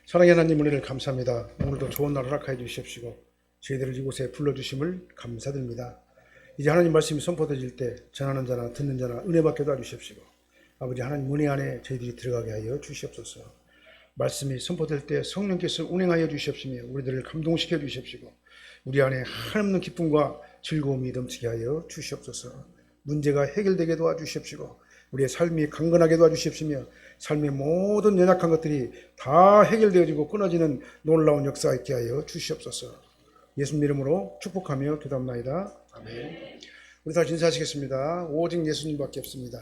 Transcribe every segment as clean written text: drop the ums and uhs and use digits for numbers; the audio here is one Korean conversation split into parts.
사랑의 하나님, 은혜를 감사합니다. 오늘도 좋은 날 허락하여 주십시고 저희들을 이곳에 불러주심을 감사드립니다. 이제 하나님 말씀이 선포되질 때 전하는 자나 듣는 자나 은혜 받게 도와주십시고 아버지 하나님 은혜 안에 저희들이 들어가게 하여 주시옵소서. 말씀이 선포될 때 성령께서 운행하여 주시옵시며 우리들을 감동시켜 주십시고 우리 안에 한없는 기쁨과 즐거움이 넘치게 하여 주시옵소서. 문제가 해결되게 도와주십시고 우리의 삶이 강건하게 도와주십시며 삶의 모든 연약한 것들이 다 해결되어지고 끊어지는 놀라운 역사 있게 하여 주시옵소서. 예수님 이름으로 축복하며 기도합나이다. 아멘. 우리 다시 인사하시겠습니다. 오직 예수님밖에 없습니다.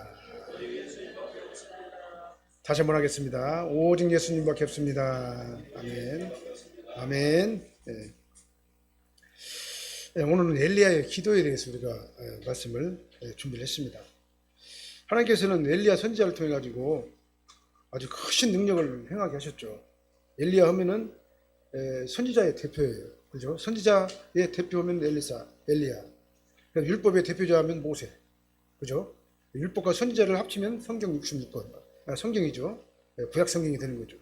다시 한번 하겠습니다. 오직 예수님밖에 없습니다. 아멘. 아멘. 네. 오늘은 엘리야의 기도에 대해서 우리가 말씀을 준비를 했습니다. 하나님께서는 엘리야 선지자를 통해 가지고 아주 크신 능력을 행하게 하셨죠. 엘리야 하면은 선지자의 대표예요. 그죠? 선지자의 대표하면 엘리야. 율법의 대표자 하면 모세. 그죠? 율법과 선지자를 합치면 성경 66권. 성경이죠. 구약 성경이 되는 거죠.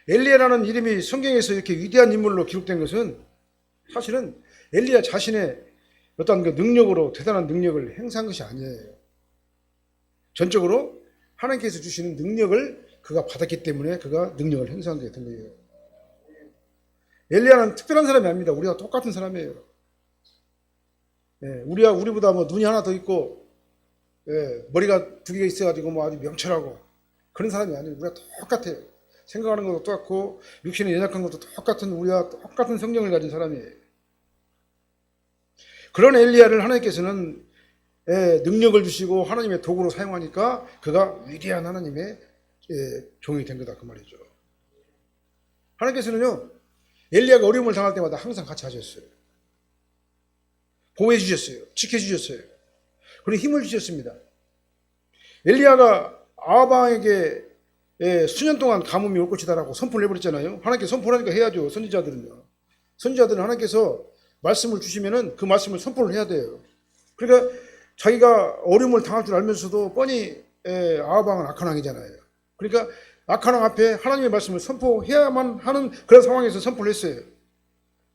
엘리야라는 이름이 성경에서 이렇게 위대한 인물로 기록된 것은 사실은 엘리야 자신의 어떤 그 능력으로 대단한 능력을 행사한 것이 아니에요. 전적으로 하나님께서 주시는 능력을 그가 받았기 때문에 그가 능력을 행사한 게 된 거예요. 엘리야는 특별한 사람이 아닙니다. 우리와 똑같은 사람이에요. 우리보다 뭐 눈이 하나 더 있고, 머리가 두 개가 있어가지고 뭐 아주 명철하고 그런 사람이 아니에요. 우리가 똑같아요. 생각하는 것도 똑같고, 육신에 연약한 것도 똑같은 우리와 똑같은 성령을 가진 사람이에요. 그런 엘리야를 하나님께서는 능력을 주시고 하나님의 도구로 사용하니까 그가 위대한 하나님의 종이 된 거다 그 말이죠. 하나님께서는요 엘리야가 어려움을 당할 때마다 항상 같이 하셨어요. 보호해 주셨어요. 지켜주셨어요. 그리고 힘을 주셨습니다. 엘리야가 아합왕에게 수년 동안 가뭄이 올 것이다라고 선포를 해버렸잖아요. 하나님께 선포하니까 해야죠. 선지자들은요. 선지자들은 하나님께서 말씀을 주시면은 그 말씀을 선포를 해야 돼요. 그러니까 자기가 어려움을 당할 줄 알면서도 뻔히 아합왕은 악한 왕이잖아요. 그러니까 악한 왕 앞에 하나님의 말씀을 선포해야만 하는 그런 상황에서 선포를 했어요.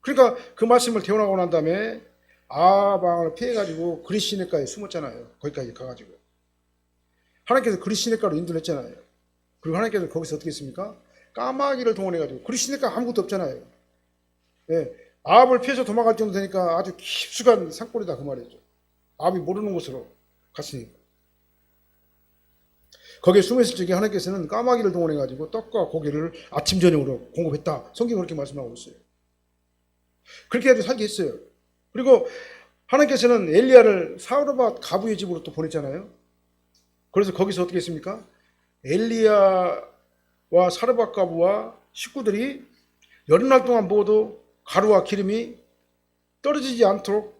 그러니까 그 말씀을 대원하고 난 다음에 아합왕을 피해가지고 그리시네가에 숨었잖아요. 거기까지 가가지고 하나님께서 그리시네가로 인도를 했잖아요. 그리고 하나님께서 거기서 어떻게 했습니까? 까마귀를 동원해가지고 그리시네가 아무것도 없잖아요. 아합을 피해서 도망갈 정도 되니까 아주 깊숙한 산골이다 그 말이죠. 아합이 모르는 곳으로 갔으니까. 거기에 숨어있을 적에 하나님께서는 까마귀를 동원해가지고 떡과 고기를 아침 저녁으로 공급했다. 성경이 그렇게 말씀하고 있어요. 그렇게 해서 살게 했어요. 그리고 하나님께서는 엘리야를 사르밧 가부의 집으로 또 보냈잖아요. 그래서 거기서 어떻게 했습니까? 엘리야와 사르밧 가부와 식구들이 여름날 동안 먹어도 가루와 기름이 떨어지지 않도록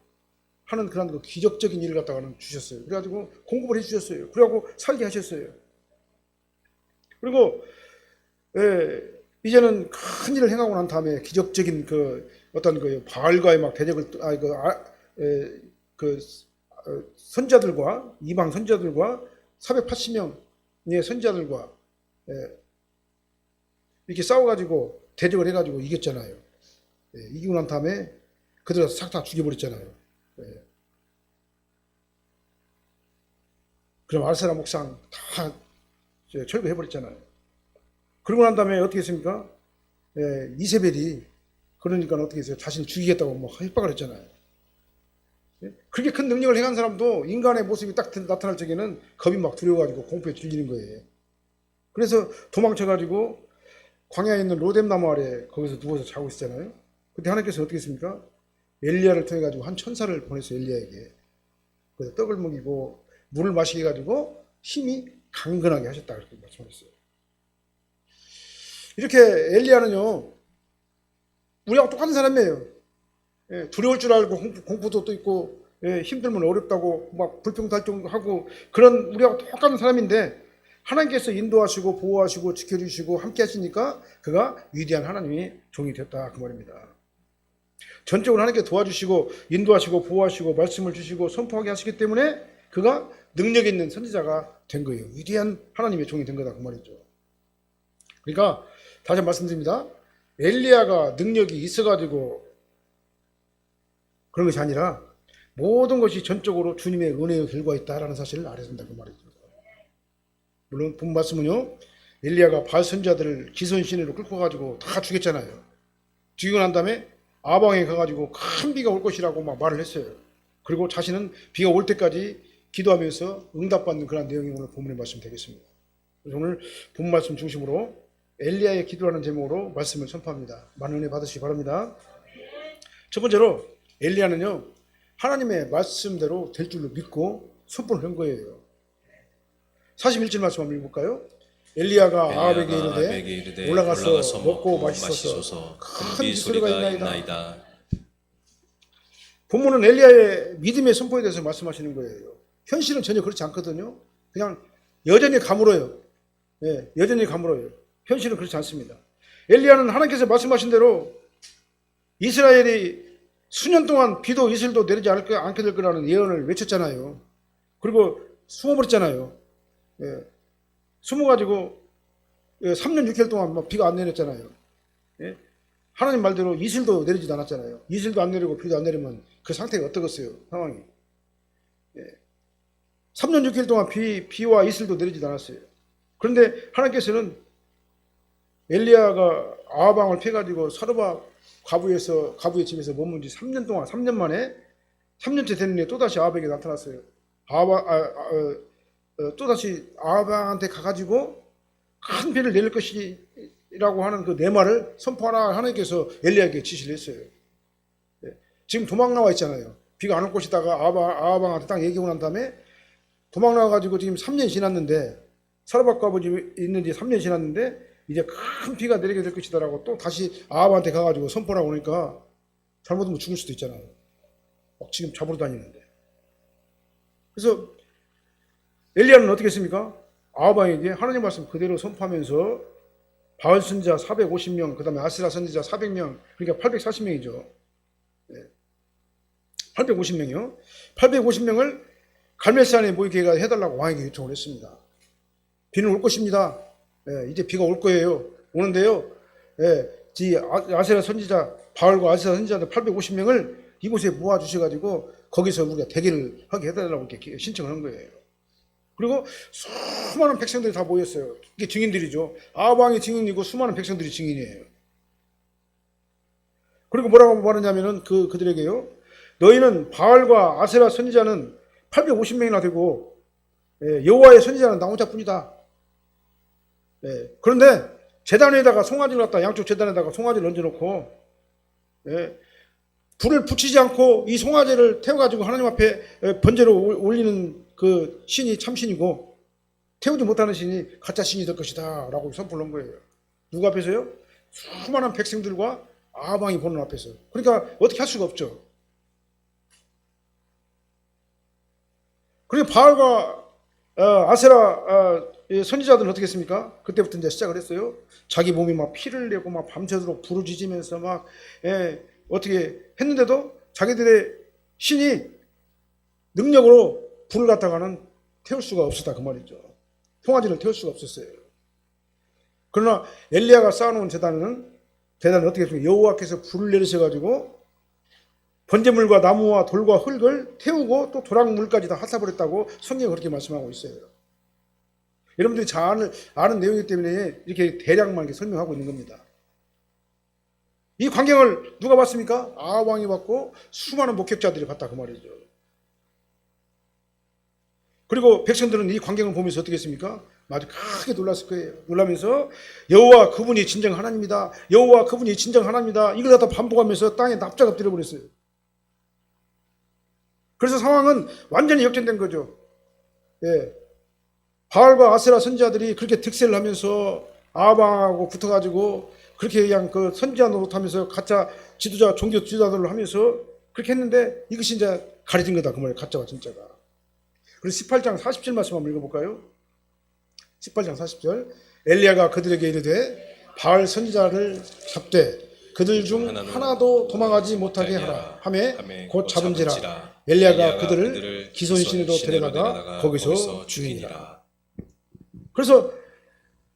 하는 그런 그 기적적인 일을 갖다가는 주셨어요. 그래가지고 공급을 해주셨어요. 그래가지고 살게 하셨어요. 그리고 이제는 큰 일을 행하고 난 다음에 기적적인 그 어떤 그 바알과의 막 대적을 선자들과 이방 선자들과 480명의 선자들과 이렇게 싸워가지고 대적을 해가지고 이겼잖아요. 이기고 난 다음에 그들을 싹 다 죽여버렸잖아요. 그럼 알세라 목상 다 철거해버렸잖아요. 그러고 난 다음에 어떻게 했습니까? 이세벨이 그러니까 어떻게 했어요? 자신을 죽이겠다고 막 협박을 했잖아요. 그렇게 큰 능력을 행한 사람도 인간의 모습이 딱 나타날 적에는 겁이 막 두려워가지고 공포에 질리는 거예요. 그래서 도망쳐가지고 광야에 있는 로뎀나무 아래 거기서 누워서 자고 있었잖아요. 그때 하나님께서 어떻게 했습니까? 엘리야를 통해 가지고 한 천사를 보내서 엘리야에게 그래서 떡을 먹이고 물을 마시게 해가지고 힘이 강건하게 하셨다 그렇게 말씀하셨어요. 이렇게 엘리야는요 우리하고 똑같은 사람이에요. 두려울 줄 알고 공포도 또 있고 힘들면 어렵다고 막 불평달종하고 그런 우리하고 똑같은 사람인데 하나님께서 인도하시고 보호하시고 지켜주시고 함께 하시니까 그가 위대한 하나님의 종이 됐다 그 말입니다. 전적으로 하나님께 도와주시고 인도하시고 보호하시고 말씀을 주시고 선포하게 하시기 때문에 그가 능력 있는 선지자가 된 거예요. 위대한 하나님의 종이 된 거다 그 말이죠. 그러니까 다시 한번 말씀드립니다. 엘리야가 능력이 있어가지고 그런 것이 아니라 모든 것이 전적으로 주님의 은혜의 결과가 있다라는 사실을 알아야 된다 그 말이죠. 물론 본 말씀은요, 엘리야가 바알 선지자들을 기손 시내로 끌고 가지고 다 죽였잖아요. 죽이고 난 다음에 아방에 가가지고 큰 비가 올 것이라고 막 말을 했어요. 그리고 자신은 비가 올 때까지 기도하면서 응답받는 그런 내용이 오늘 본문의 말씀 되겠습니다. 그래서 오늘 본 말씀 중심으로 엘리야의 기도라는 제목으로 말씀을 선포합니다. 많은 은혜 받으시기 바랍니다. 첫 번째로 엘리야는요, 하나님의 말씀대로 될 줄로 믿고 선포를 한 거예요. 41절 말씀 한번 읽어볼까요? 엘리야가 아합에게 이르되 올라가서 먹고 마시소서 큰 소리가 있나이다. 본문은 엘리야의 믿음의 선포에 대해서 말씀하시는 거예요. 현실은 전혀 그렇지 않거든요. 그냥 여전히 가물어요. 예, 여전히 가물어요. 현실은 그렇지 않습니다. 엘리야는 하나님께서 말씀하신 대로 이스라엘이 수년 동안 비도 이슬도 내리지 않게 될 거라는 예언을 외쳤잖아요. 그리고 숨어버렸잖아요. 예, 숨어가지고 3년 6개월 동안 막 비가 안 내렸잖아요. 예? 하나님 말대로 이슬도 내리지도 않았잖아요. 이슬도 안 내리고 비도 안 내리면 그 상태가 어떻겠어요? 상황이. 예. 3년 6개월 동안 비와 이슬도 내리지도 않았어요. 그런데 하나님께서는 엘리야가 아합왕을 패가지고 사르밧 과부의 집에서 머문 지 3년 동안, 3년 만에 3년째 됐는데 또다시 아합에게 나타났어요. 또다시 아합왕한테 가가지고 큰 비를 내릴 것이라고 하는 그 내 말을 선포하라 하나님께서 엘리야에게 지시를 했어요. 예. 지금 도망 나와 있잖아요. 비가 안 올 것이다가 아합왕한테 딱 얘기하고 난 다음에 도망 나와가지고 지금 3년이 지났는데 사르밧 과부 집에 있는 지 3년이 지났는데 이제 큰 비가 내리게 될 것이다라고 또 다시 아합한테 가가지고 선포하고 오니까 잘못하면 죽을 수도 있잖아요. 막 지금 잡으러 다니는데. 그래서 엘리야는 어떻게 했습니까? 아합왕에게 하나님 말씀 그대로 선포하면서 바알 선지자 450명, 그 다음에 아세라 선지자 400명, 그러니까 840명이죠. 850명이요. 850명을 갈멜산에 모이게 해달라고 왕에게 요청을 했습니다. 비는 올 것입니다. 이제 비가 올 거예요. 오는데요. 아세라 선지자, 바알과 아세라 선지자들 850명을 이곳에 모아주셔가지고 거기서 우리가 대기를 하게 해달라고 이렇게 신청을 한 거예요. 그리고 수많은 백성들이 다 모였어요. 이게 증인들이죠. 아합왕이 증인이고 수많은 백성들이 증인이에요. 그리고 뭐라고 말하냐면은 그들에게요. 너희는 바알과 아세라 선지자는 850명이나 되고 여호와의 선지자는 나 혼자뿐이다. 그런데 제단에다가 송아지를 갖다 양쪽 제단에다가 송아지를 얹어놓고 불을 붙이지 않고 이 송아지를 태워가지고 하나님 앞에 번제로 올리는 그 신이 참신이고 태우지 못하는 신이 가짜 신이 될 것이다 라고 선포를 한 거예요. 누구 앞에서요? 수많은 백성들과 아합왕이 보는 앞에서. 그러니까 어떻게 할 수가 없죠. 그리고 바알과 아세라 선지자들은 어떻게 했습니까? 그때부터 이제 시작을 했어요. 자기 몸이 막 피를 내고 막 밤새도록 부르짖으면서 막 어떻게 했는데도 자기들의 신이 능력으로 불을 갖다가는 태울 수가 없었다 그 말이죠. 송아지를 태울 수가 없었어요. 그러나 엘리야가 쌓아놓은 재단은 어떻게 했습니까? 여호와께서 불을 내리셔가지고 번제물과 나무와 돌과 흙을 태우고 또 도랑물까지 다 핫사버렸다고 성경이 그렇게 말씀하고 있어요. 여러분들이 잘 아는 내용이기 때문에 이렇게 대략만 이렇게 설명하고 있는 겁니다. 이 광경을 누가 봤습니까? 아합왕이 봤고 수많은 목격자들이 봤다 그 말이죠. 그리고 백성들은 이 광경을 보면서 어떻게 했습니까? 아주 크게 놀랐을 거예요. 놀라면서 여호와 그분이 진정 하나님이다. 여호와 그분이 진정 하나님이다. 이걸 갖다 반복하면서 땅에 납작 엎드려 버렸어요. 그래서 상황은 완전히 역전된 거죠. 바알과 아세라 선지자들이 그렇게 득세를 하면서 아합왕하고 붙어가지고 그렇게 그냥 그 선지자 노릇하면서 가짜 지도자, 종교 지도자들을 하면서 그렇게 했는데 이것이 이제 가려진 거다 그 말이에요. 가짜가 진짜가. 그래서 18장 40절 말씀 한번 읽어볼까요? 18장 40절 엘리야가 그들에게 이르되 바알 선지자를 잡되 그들 중 하나도 도망하지 못하게 하라 하매 곧 잡은지라 엘리야가 그들을 기손신으로 데려다가 거기서 죽이니라. 그래서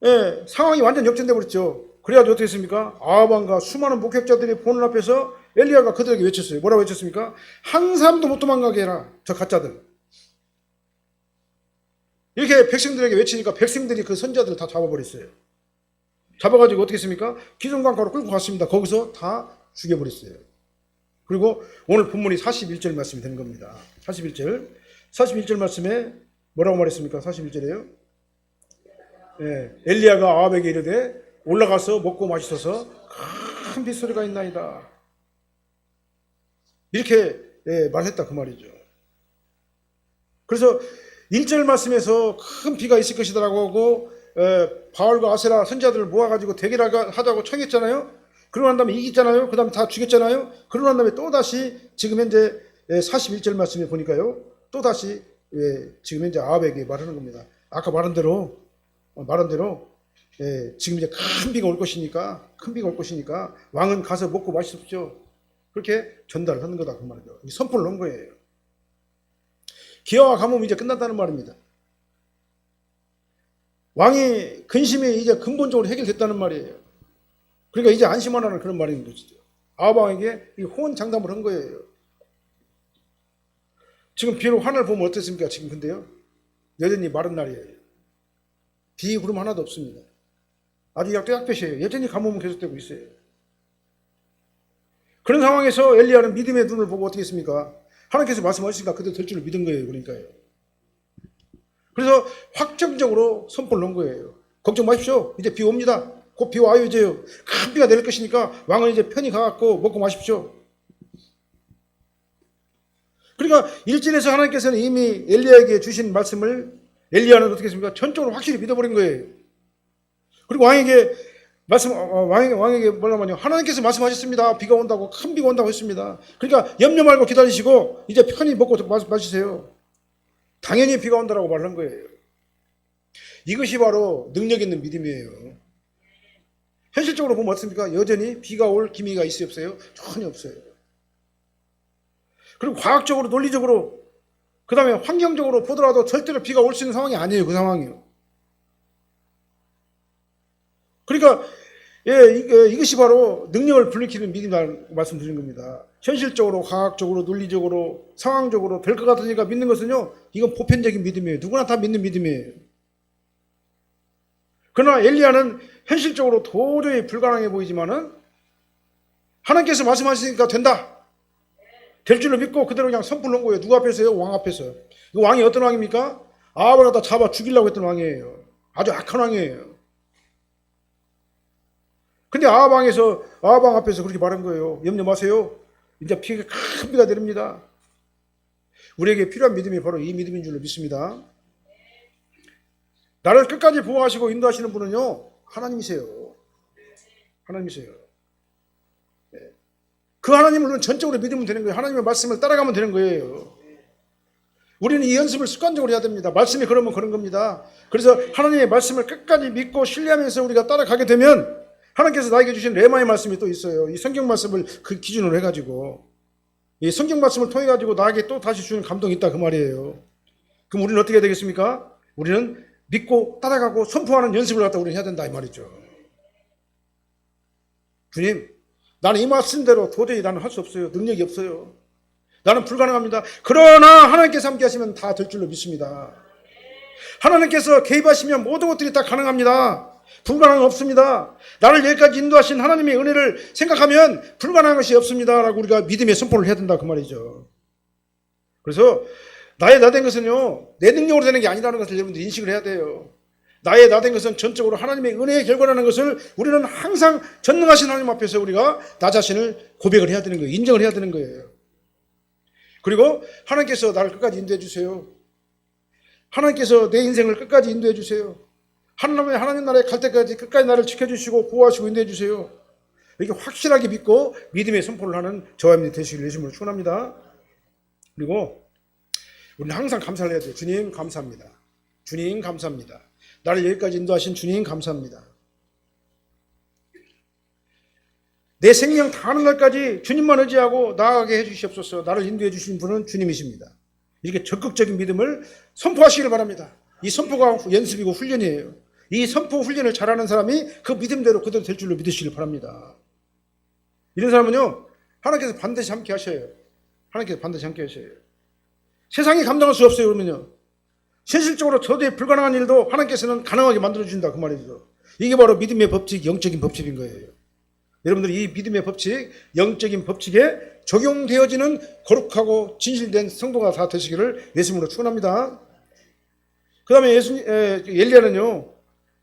예, 상황이 완전 역전돼 버렸죠. 그래가지고 어떻게 했습니까? 아합왕과 수많은 목격자들이 보는 앞에서 엘리야가 그들에게 외쳤어요. 뭐라고 외쳤습니까? 한 사람도 못 도망가게 해라, 저 가짜들. 이렇게 백성들에게 외치니까 백성들이 그 선지자들을 다 잡아버렸어요. 잡아가지고 어떻게 했습니까? 기존강가로 끌고 갔습니다. 거기서 다 죽여버렸어요. 그리고 오늘 본문이 41절 말씀이 되는 겁니다. 41절 말씀에 뭐라고 말했습니까? 41절에요. 예, 엘리야가 아합에게 이르되 올라가서 먹고 마시소서 큰 빗소리가 있나이다. 이렇게 말했다 그 말이죠. 그래서 1절 말씀에서 큰 비가 있을 것이다라고 하고 바알과 아세라 선지자들을 모아가지고 대결하자고 청했잖아요. 그러고 난 다음에 이기잖아요. 그 다음에 다 죽였잖아요. 그러고 난 다음에 또다시 지금 현재 41절 말씀에 보니까요. 또다시 지금 현재 아합에게 말하는 겁니다. 아까 말한 대로 지금 이제 큰 비가 올 것이니까 왕은 가서 먹고 마십시오. 그렇게 전달을 하는 거다 그 말이죠. 선포를 놓은 거예요. 기아와 가뭄이 이제 끝났다는 말입니다. 왕의 근심이 이제 근본적으로 해결됐다는 말이에요. 그러니까 이제 안심하라는 그런 말인 것이죠. 아합왕에게 호언장담을 한 거예요. 지금 비록 하늘 보면 어떻습니까? 지금 근데요. 여전히 마른 날이에요. 비 구름 하나도 없습니다. 아주 약볕이에요. 여전히 가뭄은 계속되고 있어요. 그런 상황에서 엘리야는 믿음의 눈을 보고 어떻게 했습니까? 하나님께서 말씀하시니까 그대로 될 줄을 믿은 거예요. 그러니까요. 그래서 확정적으로 선포를 놓은 거예요. 걱정 마십시오. 이제 비 옵니다. 곧 비 와요. 이제요. 큰 비가 내릴 것이니까 왕은 이제 편히 가갖고 먹고 마십시오. 그러니까 1절에서 하나님께서는 이미 엘리야에게 주신 말씀을 엘리야는 어떻게 했습니까? 전적으로 확실히 믿어버린 거예요. 그리고 왕에게 뭐라고 하냐? 하나님께서 말씀하셨습니다. 비가 온다고, 큰 비가 온다고 했습니다. 그러니까 염려 말고 기다리시고 이제 편히 먹고 마시세요. 당연히 비가 온다라고 말한 거예요. 이것이 바로 능력 있는 믿음이에요. 현실적으로 보면 어떻습니까? 여전히 비가 올 기미가 있어요, 없어요? 전혀 없어요. 그리고 과학적으로, 논리적으로, 그 다음에 환경적으로 보더라도 절대로 비가 올 수 있는 상황이 아니에요. 그 상황이요. 그러니까 이것이 바로 능력을 불리키는 믿음이라고 말씀드린 겁니다. 현실적으로, 과학적으로, 논리적으로, 상황적으로 될 것 같으니까 믿는 것은요, 이건 보편적인 믿음이에요. 누구나 다 믿는 믿음이에요. 그러나 엘리야는 현실적으로 도저히 불가능해 보이지만은 하나님께서 말씀하시니까 된다. 될 줄로 믿고 그대로 그냥 선포를 놓은 거예요. 누구 앞에서요? 왕 앞에서. 이 왕이 어떤 왕입니까? 아합을 갖다 잡아 죽이려고 했던 왕이에요. 아주 악한 왕이에요. 근데 아합왕 앞에서 그렇게 말한 거예요. 염려 마세요. 이제 큰 비가 내립니다. 우리에게 필요한 믿음이 바로 이 믿음인 줄로 믿습니다. 나를 끝까지 보호하시고 인도하시는 분은요, 하나님이세요. 하나님이세요. 그 하나님을 우리는 전적으로 믿으면 되는 거예요. 하나님의 말씀을 따라가면 되는 거예요. 우리는 이 연습을 습관적으로 해야 됩니다. 말씀이 그러면 그런 겁니다. 그래서 하나님의 말씀을 끝까지 믿고 신뢰하면서 우리가 따라가게 되면 하나님께서 나에게 주신 레마의 말씀이 또 있어요. 이 성경 말씀을 그 기준으로 해가지고 이 성경 말씀을 통해 가지고 나에게 또 다시 주는 감동이 있다 그 말이에요. 그럼 우리는 어떻게 해야 되겠습니까? 우리는 믿고 따라가고 선포하는 연습을 갖다 우리는 해야 된다 이 말이죠. 주님, 나는 이 말씀대로 도저히 나는 할 수 없어요. 능력이 없어요. 나는 불가능합니다. 그러나 하나님께서 함께 하시면 다 될 줄로 믿습니다. 하나님께서 개입하시면 모든 것들이 다 가능합니다. 불가능은 없습니다. 나를 여기까지 인도하신 하나님의 은혜를 생각하면 불가능한 것이 없습니다. 라고 우리가 믿음의 선포를 해야 된다 그 말이죠. 그래서 나의 나 된 것은요, 내 능력으로 되는 게 아니라는 것을 여러분들 인식을 해야 돼요. 나의 나 된 것은 전적으로 하나님의 은혜의 결과라는 것을 우리는 항상 전능하신 하나님 앞에서 우리가 나 자신을 고백을 해야 되는 거예요. 인정을 해야 되는 거예요. 그리고 하나님께서 나를 끝까지 인도해 주세요. 하나님께서 내 인생을 끝까지 인도해 주세요. 하나님 나라에 갈 때까지 끝까지 나를 지켜주시고 보호하시고 인도해 주세요. 이렇게 확실하게 믿고 믿음의 선포를 하는 저와 여러분이 되시길 예수님으로 축원합니다. 그리고 우리는 항상 감사를 해야 돼요. 주님 감사합니다. 주님 감사합니다. 나를 여기까지 인도하신 주님 감사합니다. 내 생명 다하는 날까지 주님만 의지하고 나아가게 해주시옵소서. 나를 인도해 주신 분은 주님이십니다. 이렇게 적극적인 믿음을 선포하시길 바랍니다. 이 선포가 연습이고 훈련이에요. 이 선포 훈련을 잘하는 사람이 그 믿음대로 그대로 될 줄로 믿으시길 바랍니다. 이런 사람은요, 하나님께서 반드시 함께 하셔요. 하나님께서 반드시 함께 하셔요. 세상이 감당할 수 없어요. 그러면요, 현실적으로 도저히 불가능한 일도 하나님께서는 가능하게 만들어준다, 그 말이죠. 이게 바로 믿음의 법칙, 영적인 법칙인 거예요. 여러분들이 이 믿음의 법칙, 영적인 법칙에 적용되어지는 거룩하고 진실된 성도가 다 되시기를 예수님으로 축원합니다. 그 다음에 엘리야는요,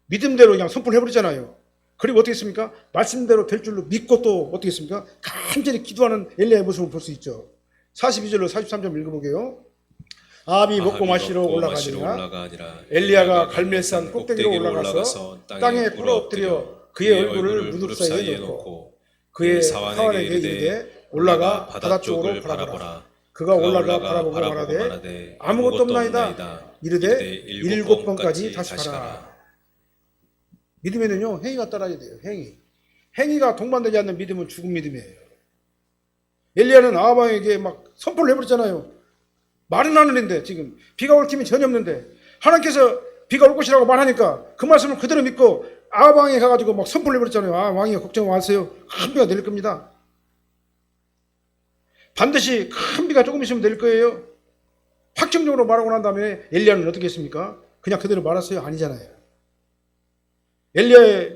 믿음대로 그냥 선포를 해버리잖아요. 그리고 어떻게 했습니까? 말씀대로 될 줄로 믿고 또 어떻게 했습니까? 간절히 기도하는 엘리야의 모습을 볼 수 있죠. 42절로 43절 읽어보게요. 아합이 먹고 마시러 올라가니라 엘리야가 갈멜산 꼭대기로 올라가서 땅에 꿇어 엎드려 그의 얼굴을 무릎 사이에 놓고 그의 사환에게 이르되 올라가 바다 쪽으로 바라보라. 그가 올라가 바라보고 말하되 아무것도 없나이다. 이르되 7번까지 다시 가라. 믿음에는요, 행위가 따라야 돼요. 행위가 동반되지 않는 믿음은 죽은 믿음이에요. 엘리야는 아합 왕에게 막 선포를 해버렸잖아요. 말은 하늘인데, 지금 비가 올 힘이 전혀 없는데 하나님께서 비가 올 것이라고 말하니까 그 말씀을 그대로 믿고 아합 왕에 가가지고 막 선포를 해버렸잖아요. 아, 왕이 걱정 마세요. 큰 비가 내릴 겁니다. 반드시 큰 비가 조금 있으면 내릴 거예요. 확정적으로 말하고 난 다음에 엘리야는 어떻게 했습니까? 그냥 그대로 말았어요? 아니잖아요. 엘리야,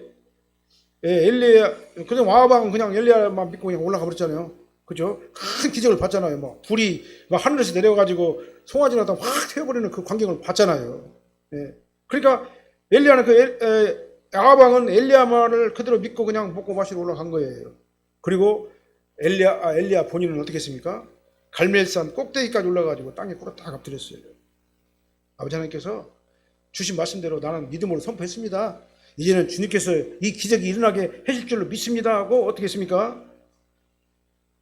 그냥 아합 그냥 엘리야만 믿고 그냥 올라가 버렸잖아요. 그죠? 큰 기적을 봤잖아요. 뭐 불이 막 하늘에서 내려가지고 송아지 나다 확 태워버리는 그 광경을 봤잖아요. 예. 그러니까 엘리야는 아합 왕은 엘리야 말을 그대로 믿고 그냥 먹고 마시러 올라간 거예요. 그리고 엘리야 본인은 어떻게 했습니까? 갈멜산 꼭대기까지 올라가지고 땅에 꿇어 딱 엎드렸어요. 아버지 하나님께서 주신 말씀대로 나는 믿음으로 선포했습니다. 이제는 주님께서 이 기적이 일어나게 해줄 줄로 믿습니다 하고 어떻게 했습니까?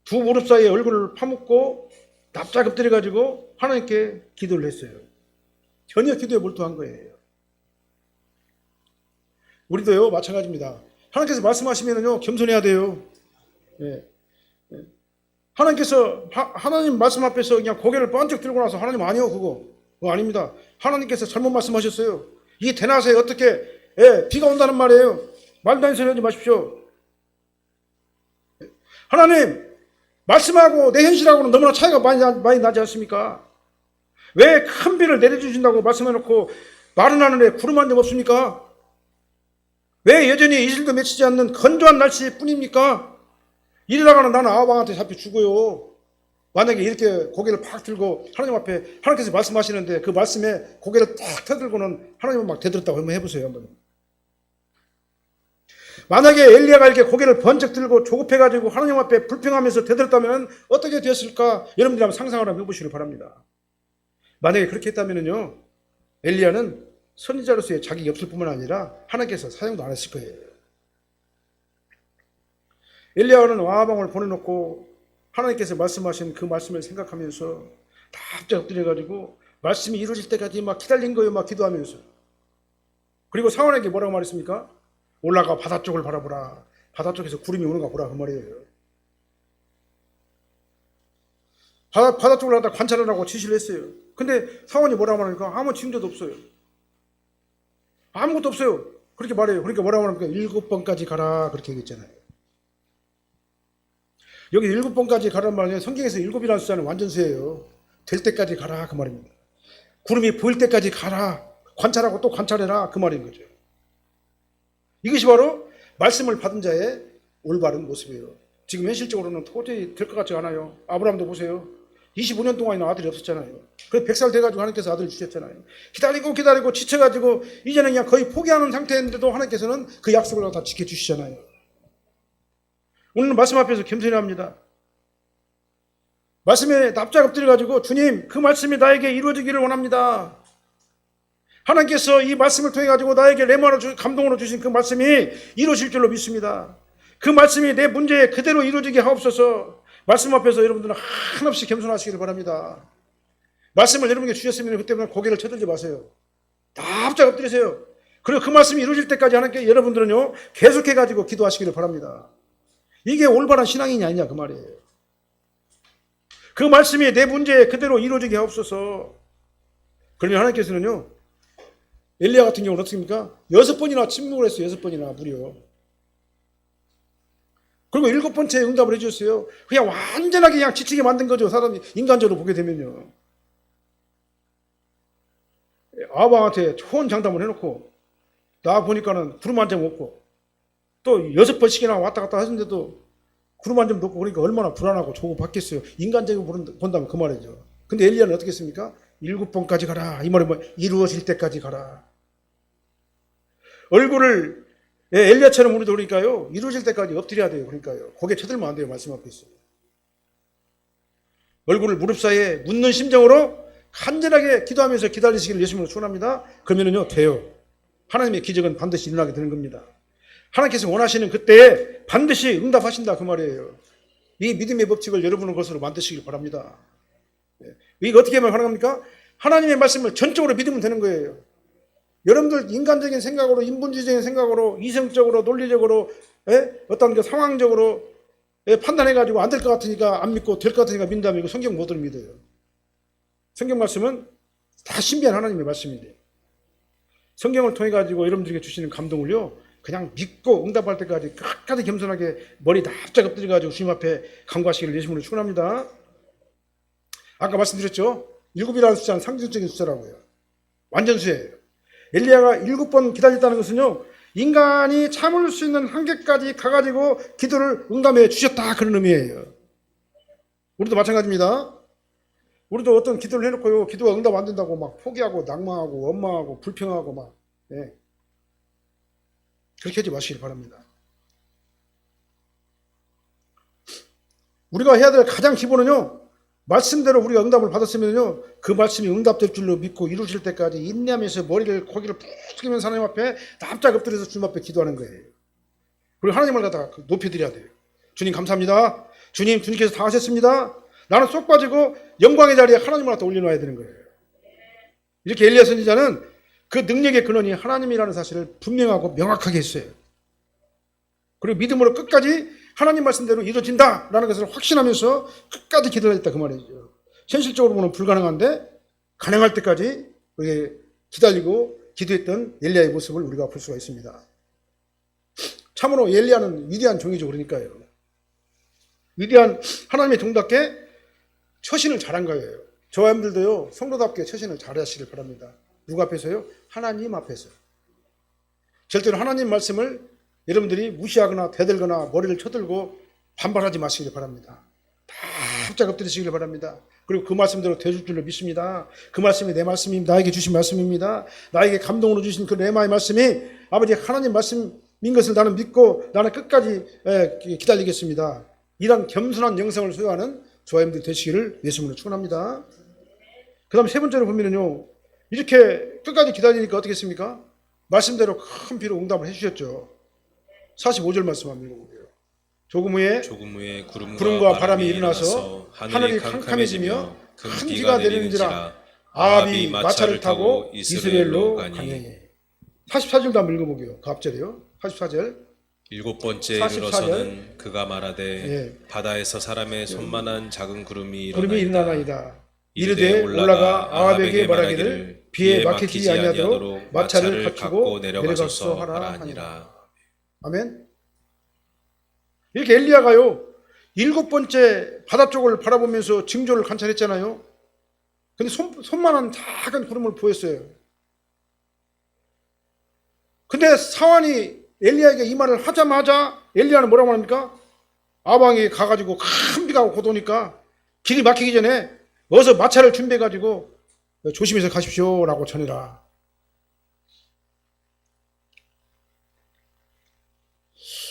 두 무릎 사이에 얼굴을 파묻고 납작 엎드려가지고 하나님께 기도를 했어요. 전혀 기도에 몰두한 거예요. 우리도요, 마찬가지입니다. 하나님께서 말씀하시면요, 겸손해야 돼요. 예. 하나님께서, 하나님 말씀 앞에서 그냥 고개를 번쩍 들고 나서 하나님 아니요, 그거 아닙니다. 하나님께서 잘못 말씀하셨어요. 이 대낮에 어떻게, 비가 온다는 말이에요. 말도 안 소리 하지 마십시오. 하나님, 말씀하고 내 현실하고는 너무나 차이가 많이 나지 않습니까? 왜 큰 비를 내려주신다고 말씀해놓고 마른 하늘에 구름 한 점 없습니까? 왜 여전히 이슬도 맺히지 않는 건조한 날씨 뿐입니까? 이러다가는 나는 아합 왕한테 잡혀 죽어요. 만약에 이렇게 고개를 팍 들고 하나님 앞에 하나님께서 말씀하시는데 그 말씀에 고개를 딱 터들고는 하나님은 막 대들었다고 한번 해보세요. 한번. 만약에 엘리야가 이렇게 고개를 번쩍 들고 조급해가지고 하나님 앞에 불평하면서 대들었다면 어떻게 되었을까? 여러분들이 한번 상상을 한번 해보시길 바랍니다. 만약에 그렇게 했다면요, 엘리야는 선지자로서의 자격이 없을 뿐만 아니라 하나님께서 사용도 안 했을 거예요. 엘리야는 아합 왕을 보내놓고 하나님께서 말씀하신 그 말씀을 생각하면서 다 엎드려가지고 말씀이 이루어질 때까지 막 기다린 거예요. 막 기도하면서. 그리고 사원에게 뭐라고 말했습니까? 올라가 바다 쪽을 바라보라. 바다 쪽에서 구름이 오는가 보라. 그 말이에요. 바다 쪽을 하다 관찰하라고 지시를 했어요. 근데 사원이 뭐라고 말하니까 아무 징조도 없어요. 아무것도 없어요. 그렇게 말해요. 그러니까 뭐라고 합니까? 7번까지 가라. 그렇게 얘기했잖아요. 여기 7번까지 가라는 말은 성경에서 7이라는 숫자는 완전수예요. 될 때까지 가라. 그 말입니다. 구름이 보일 때까지 가라. 관찰하고 또 관찰해라. 그 말인 거죠. 이것이 바로 말씀을 받은 자의 올바른 모습이에요. 지금 현실적으로는 도저히 될 것 같지 않아요. 아브라함도 보세요. 25년 동안이나 아들이 없었잖아요. 그래서 100살 돼가지고 하나님께서 아들을 주셨잖아요. 기다리고 지쳐가지고 이제는 그냥 거의 포기하는 상태인데도 하나님께서는 그 약속을 다 지켜주시잖아요. 오늘 말씀 앞에서 겸손히 합니다. 말씀에 납작 엎드려가지고 주님, 그 말씀이 나에게 이루어지기를 원합니다. 하나님께서 이 말씀을 통해 가지고 나에게 레마로 감동으로 주신 그 말씀이 이루어질 줄로 믿습니다. 그 말씀이 내 문제에 그대로 이루어지게 하옵소서. 말씀 앞에서 여러분들은 한없이 겸손하시기를 바랍니다. 말씀을 여러분에게 주셨으면 그때부터 고개를 쳐들지 마세요. 납작 엎드리세요. 그리고 그 말씀이 이루어질 때까지 하나님께 여러분들은요, 계속해가지고 기도하시기를 바랍니다. 이게 올바른 신앙이냐 아니냐 그 말이에요. 그 말씀이 내 문제에 그대로 이루어지게 하옵소서. 그러면 하나님께서는요, 엘리야 같은 경우는 어떻습니까? 6번이나 침묵을 했어요. 6번이나 무려. 그리고 7번째 응답을 해주셨어요. 그냥 완전하게 그냥 지치게 만든 거죠. 사람이 인간적으로 보게 되면요. 아방한테 좋은 장담을 해놓고 나 보니까는 구름 한 점 없고 또 6번씩이나 왔다 갔다 하셨는데도 구름 한 점도 없고 그러니까 얼마나 불안하고 조급했겠어요. 인간적으로 본다면 그 말이죠. 근데 엘리야는 어떻게 했습니까? 7번까지 가라. 이 말은 뭐 이루어질 때까지 가라. 얼굴을 엘리야처럼 우리도 그러니까요. 이루어질 때까지 엎드려야 돼요. 그러니까요. 고개 쳐들면 안 돼요. 말씀 앞에 있어요. 얼굴을 무릎 사이에 묻는 심정으로 간절하게 기도하면서 기다리시기를 예수님으로 축원합니다. 그러면은요 돼요. 하나님의 기적은 반드시 일어나게 되는 겁니다. 하나님께서 원하시는 그때에 반드시 응답하신다 그 말이에요. 이 믿음의 법칙을 여러분의 것으로 만드시길 바랍니다. 이게 어떻게 하면 가능합니까? 하나님의 말씀을 전적으로 믿으면 되는 거예요. 여러분들 인간적인 생각으로 인본주의적인 생각으로 이성적으로 논리적으로 어떤 상황적으로 판단해가지고 안 될 것 같으니까 안 믿고 될 것 같으니까 믿는다면 이거 성경 못 믿어요. 성경 말씀은 다 신비한 하나님의 말씀인데 성경을 통해 가지고 여러분들에게 주시는 감동을요 그냥 믿고 응답할 때까지 끝까지 겸손하게 머리 납작 엎드려 가지고 주님 앞에 간구하시기를 예수님으로 축원합니다. 아까 말씀드렸죠. 7이라는 숫자는 상징적인 숫자라고요. 완전수예요. 엘리야가 7번 기다렸다는 것은요 인간이 참을 수 있는 한계까지 가가지고 기도를 응답해 주셨다 그런 의미예요. 우리도 마찬가지입니다. 우리도 어떤 기도를 해놓고요 기도가 응답 안 된다고 막 포기하고 낙망하고 원망하고 불평하고 막 그렇게 하지 마시길 바랍니다. 우리가 해야 될 가장 기본은요 말씀대로 우리가 응답을 받았으면요 그 말씀이 응답될 줄로 믿고 이루어질 때까지 인내하면서 머리를 고개를 푹 숙이면서 하나님 앞에 납작 엎드려서 주님 앞에 기도하는 거예요. 그리고 하나님을 갖다가 높여드려야 돼요. 주님 감사합니다. 주님께서 다 하셨습니다. 나는 쏙 빠지고 영광의 자리에 하나님을 갖다 올려놔야 되는 거예요. 이렇게 엘리야 선지자는 그 능력의 근원이 하나님이라는 사실을 분명하고 명확하게 했어요. 그리고 믿음으로 끝까지 하나님 말씀대로 이루어진다라는 것을 확신하면서 끝까지 기도를 했다 그 말이죠. 현실적으로 보면 불가능한데 가능할 때까지 기다리고 기도했던 엘리야의 모습을 우리가 볼 수가 있습니다. 참으로 엘리야는 위대한 종이죠. 그러니까요. 위대한 하나님의 종답게 처신을 잘한 거예요. 저와 여러분들도요 성도답게 처신을 잘하시길 바랍니다. 누구 앞에서요? 하나님 앞에서. 절대로 하나님 말씀을 여러분들이 무시하거나 대들거나 머리를 쳐들고 반발하지 마시길 바랍니다. 다 엎드리시길 바랍니다. 그리고 그 말씀대로 되줄 줄로 믿습니다. 그 말씀이 내 말씀입니다. 나에게 주신 말씀입니다. 나에게 감동으로 주신 그 레마의 말씀이 아버지 하나님 말씀인 것을 나는 믿고 나는 끝까지 기다리겠습니다. 이런 겸손한 영성을 소유하는 저와 여러분들 되시기를 예수님으로 축원합니다. 그 다음 세 번째로 보면은요 이렇게 끝까지 기다리니까 어떻게 했습니까? 말씀대로 큰 비로 응답을 해주셨죠. 45절 말씀 한번 읽어볼게요. 조금 후에 구름과 바람이 일어나서 하늘이 캄캄해지며 큰 비가 내리는지라 아합이 마차를 타고 이스라엘로 가니. 44절도 한번 읽어보게요. 그 앞절이요. 44절. 7번째 이르러서는 그가 말하되 바다에서 사람의 손만한 작은 구름이 일어나나이다. 이르되 올라가 아합에게 말하기를 비에 막히지 아니하도록 마차를 갖추고 내려가소서 하라 하니라. 아멘. 이렇게 엘리야가요 7번째 바다 쪽을 바라보면서 징조를 관찰했잖아요. 근데 손만한 작은 구름을 보였어요. 근데 사환이 엘리야에게 이 말을 하자마자 엘리야는 뭐라고 합니까? 아방에 가가지고 큰 비가 곧 오니까 길이 막히기 전에 어서 마차를 준비해가지고 조심해서 가십시오 라고 전해라.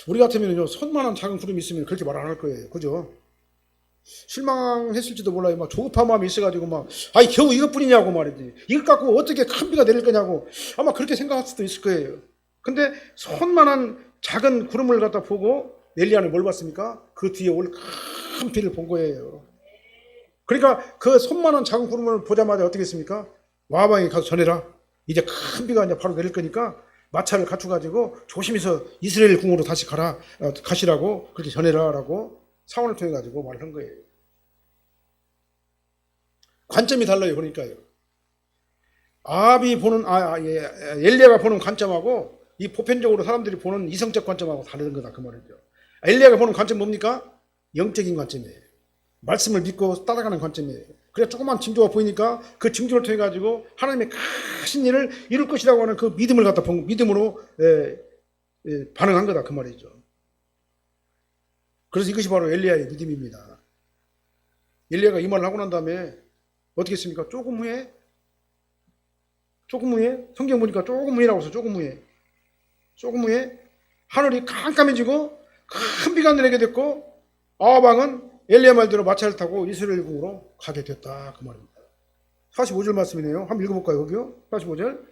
우리 같으면요 손만한 작은 구름이 있으면 그렇게 말 안 할 거예요. 그죠? 실망했을지도 몰라요. 막 조급한 마음이 있어가지고 막 아니 겨우 이것뿐이냐고 말이지. 이것 갖고 어떻게 큰 비가 내릴 거냐고 아마 그렇게 생각할 수도 있을 거예요. 근데 손만한 작은 구름을 갖다 보고 엘리야는 뭘 봤습니까? 그 뒤에 올 큰 비를 본 거예요. 그러니까 그 손만한 작은 구름을 보자마자 어떻게 했습니까? 와방에 가서 전해라. 이제 큰 비가 이제 바로 내릴 거니까 마차를 갖춰가지고 조심해서 이스라엘 궁으로 다시 가시라고 그렇게 전해라라고 사원을 통해 가지고 말을 한 거예요. 관점이 달라요. 그러니까요. 아합이 보는 엘리야가 보는 관점하고 이 보편적으로 사람들이 보는 이성적 관점하고 다른 거다 그 말이죠. 엘리야가 보는 관점 뭡니까? 영적인 관점이에요. 말씀을 믿고 따라가는 관점이에요. 그래 조그만 징조가 보이니까 그 징조를 통해 가지고 하나님의 크신 일을 이룰 것이라고 하는 그 믿음을 갖다 믿음으로 반응한 거다 그 말이죠. 그래서 이것이 바로 엘리야의 믿음입니다. 엘리야가 이 말을 하고 난 다음에 어떻게 했습니까? 조금 후에 성경 보니까 조금 후에라고 해서 조금 후에 하늘이 깜깜해지고 큰 비가 내리게 됐고 아합 왕은 엘리야 말대로 마차를 타고 이스라엘 궁으로 가게 됐다 그 말입니다. 45절 말씀이네요. 한번 읽어볼까요? 거기요. 45절.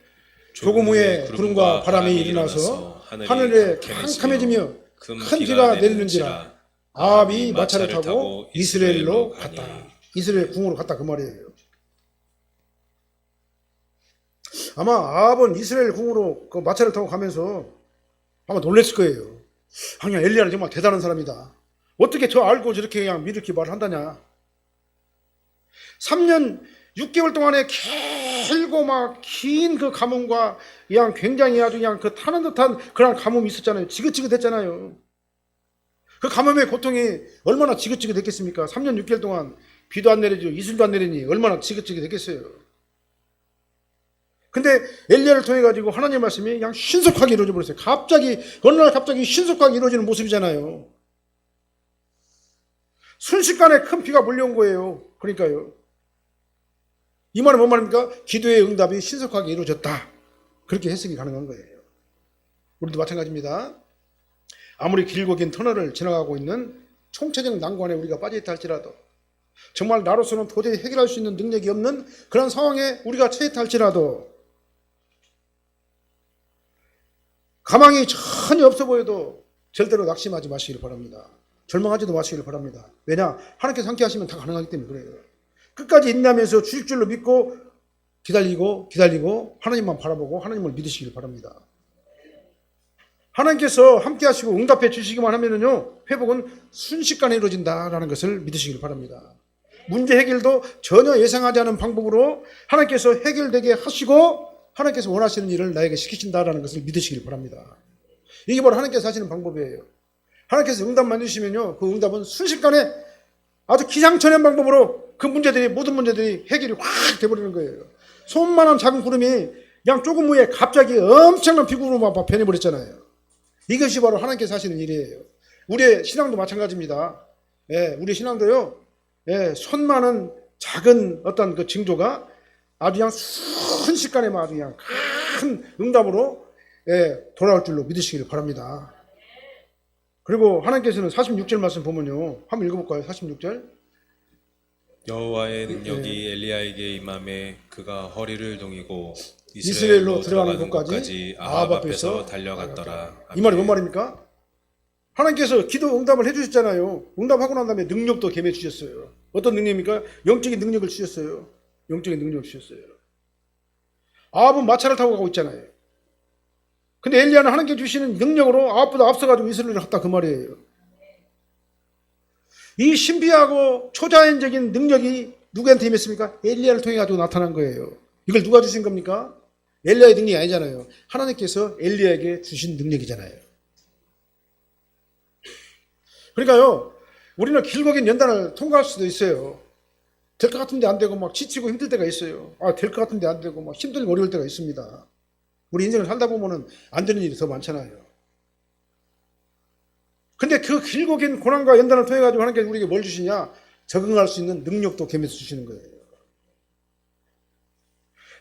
조금 후에 구름과 바람이 일어나서 하늘에 캄캄해지며 큰 비가 내리는지라 아합이 마차를 타고 이스라엘로 갔다. 이스라엘 궁으로 갔다 그 말이에요. 아마 아합은 이스라엘 궁으로 그 마차를 타고 가면서 아마 놀랬을 거예요. 그냥 엘리야는 정말 대단한 사람이다. 어떻게 저 알고 저렇게 그냥 이렇게 말을 한다냐. 3년 6개월 동안에 길고 막 긴 그 가뭄과 그냥 굉장히 아주 그냥 그 타는 듯한 그런 가뭄이 있었잖아요. 지긋지긋했잖아요. 그 가뭄의 고통이 얼마나 지긋지긋했겠습니까? 3년 6개월 동안 비도 안 내리죠. 이슬도 안 내리니 얼마나 지긋지긋했겠어요. 근데 엘리야를 통해 가지고 하나님의 말씀이 그냥 신속하게 이루어져 버렸어요. 어느 날 갑자기 신속하게 이루어지는 모습이잖아요. 순식간에 큰 비가 몰려온 거예요. 그러니까요. 이 말은 뭔 말입니까? 기도의 응답이 신속하게 이루어졌다. 그렇게 해석이 가능한 거예요. 우리도 마찬가지입니다. 아무리 길고 긴 터널을 지나가고 있는 총체적 난관에 우리가 빠져있다 할지라도 정말 나로서는 도저히 해결할 수 있는 능력이 없는 그런 상황에 우리가 처했다 할지라도 가망이 전혀 없어 보여도 절대로 낙심하지 마시길 바랍니다. 절망하지도 마시길 바랍니다. 왜냐? 하나님께서 함께 하시면 다 가능하기 때문에 그래요. 끝까지 인내하면서 주식줄로 믿고 기다리고 하나님만 바라보고 하나님을 믿으시길 바랍니다. 하나님께서 함께 하시고 응답해 주시기만 하면은요, 회복은 순식간에 이루어진다라는 것을 믿으시길 바랍니다. 문제 해결도 전혀 예상하지 않은 방법으로 하나님께서 해결되게 하시고 하나님께서 원하시는 일을 나에게 시키신다라는 것을 믿으시길 바랍니다. 이게 바로 하나님께서 하시는 방법이에요. 하나님께서 응답만 주시면요, 그 응답은 순식간에 아주 기상천외한 방법으로 그 모든 문제들이 해결이 확 돼버리는 거예요. 손만한 작은 구름이 그냥 조금 후에 갑자기 엄청난 비구름으로 막 변해버렸잖아요. 이것이 바로 하나님께서 하시는 일이에요. 우리의 신앙도 마찬가지입니다. 우리 신앙도요, 손만한 작은 어떤 그 징조가 아주 그냥 순식간에 아주 그냥 큰 응답으로 돌아올 줄로 믿으시길 바랍니다. 그리고 하나님께서는 46절 말씀 보면요, 한번 읽어볼까요? 46절. 여호와의 능력이 엘리야에게 임함에 그가 허리를 동이고 이스라엘로 들어가는 곳까지 아합 앞에서 달려갔더라. 이 말이 뭔 말입니까? 하나님께서 기도 응답을 해주셨잖아요. 응답하고 난 다음에 능력도 겸해 주셨어요. 어떤 능력입니까? 영적인 능력을 주셨어요. 영적인 능력을 주셨어요. 아합은 마차를 타고 가고 있잖아요. 근데 엘리야는 하나님께 주시는 능력으로 아합보다 앞서가지고 이스라엘을 갔다 그 말이에요. 이 신비하고 초자연적인 능력이 누구한테 임했습니까? 엘리야를 통해 가지고 나타난 거예요. 이걸 누가 주신 겁니까? 엘리야의 능력이 아니잖아요. 하나님께서 엘리야에게 주신 능력이잖아요. 그러니까요, 우리는 길고 긴 연단을 통과할 수도 있어요. 될 것 같은데 안 되고 막 지치고 힘들 때가 있어요. 될 것 같은데 안 되고 막 힘들고 어려울 때가 있습니다. 우리 인생을 살다 보면은 안 되는 일이 더 많잖아요. 근데 그 길고 긴 고난과 연단을 통해 가지고 하나님께서 우리에게 뭘 주시냐? 적응할 수 있는 능력도 겸해서 주시는 거예요.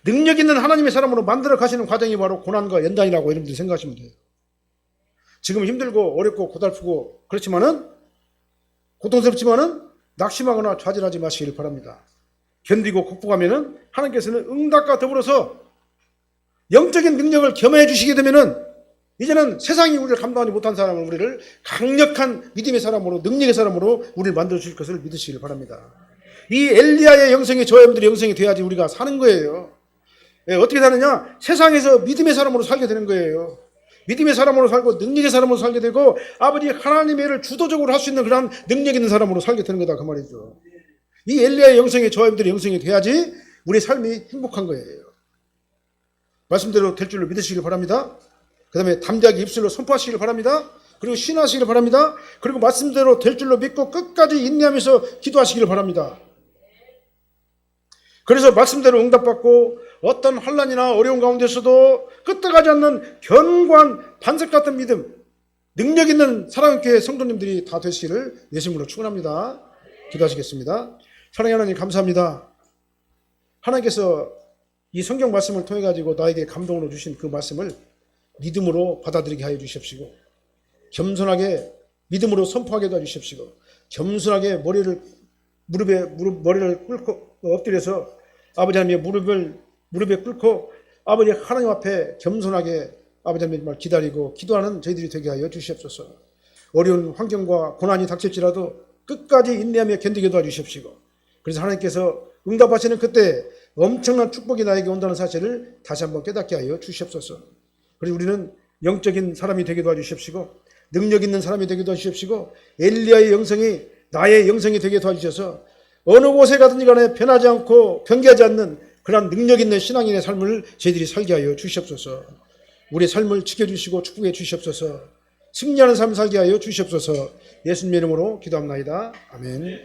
능력 있는 하나님의 사람으로 만들어 가시는 과정이 바로 고난과 연단이라고 여러분들이 생각하시면 돼요. 지금 힘들고 어렵고 고달프고 그렇지만은 고통스럽지만은 낙심하거나 좌절하지 마시길 바랍니다. 견디고 극복하면은 하나님께서는 응답과 더불어서 영적인 능력을 겸해 주시게 되면은 이제는 세상이 우리를 감당하지 못한 사람을 우리를 강력한 믿음의 사람으로 능력의 사람으로 우리를 만들어 주실 것을 믿으시길 바랍니다. 이 엘리야의 영성이 저 여러분들의 영성이 돼야지 우리가 사는 거예요. 어떻게 사느냐? 세상에서 믿음의 사람으로 살게 되는 거예요. 믿음의 사람으로 살고 능력의 사람으로 살게 되고 아버지 하나님의 일을 주도적으로 할 수 있는 그런 능력 있는 사람으로 살게 되는 거다 그 말이죠. 이 엘리야의 영성이 저 여러분들의 영성이 돼야지 우리의 삶이 행복한 거예요. 말씀대로 될 줄로 믿으시길 바랍니다. 그 다음에 담대하게 입술로 선포하시길 바랍니다. 그리고 신하시길 바랍니다. 그리고 말씀대로 될 줄로 믿고 끝까지 인내하면서 기도하시길 바랍니다. 그래서 말씀대로 응답받고 어떤 환난이나 어려운 가운데서도 끄떡하지 않는 견고한 반석 같은 믿음, 능력 있는 사랑교회 성도님들이 다 되시기를 예수님으로 축원합니다. 기도하시겠습니다. 사랑하는 하나님 감사합니다. 하나님께서 이 성경 말씀을 통해 가지고 나에게 감동으로 주신 그 말씀을 믿음으로 받아들이게 하여 주십시고, 겸손하게 믿음으로 선포하게 도와 주십시고, 겸손하게 머리를 꿇고 엎드려서 아버지 하나님의 무릎에 꿇고 아버지 하나님 앞에 겸손하게 아버지 하나님 말 기다리고 기도하는 저희들이 되게 하여 주시옵소서. 어려운 환경과 고난이 닥칠지라도 끝까지 인내하며 견디게 도와주십시고, 그래서 하나님께서 응답하시는 그때 엄청난 축복이 나에게 온다는 사실을 다시 한번 깨닫게 하여 주시옵소서. 그리고 우리는 영적인 사람이 되게 도와주십시고, 능력 있는 사람이 되게 도와주십시고, 엘리야의 영성이 나의 영성이 되게 도와주셔서 어느 곳에 가든지 간에 변하지 않고 변개하지 않는 그런 능력 있는 신앙인의 삶을 저희들이 살게 하여 주시옵소서. 우리의 삶을 지켜주시고 축복해 주시옵소서. 승리하는 삶 살게 하여 주시옵소서. 예수님의 이름으로 기도합나이다. 아멘.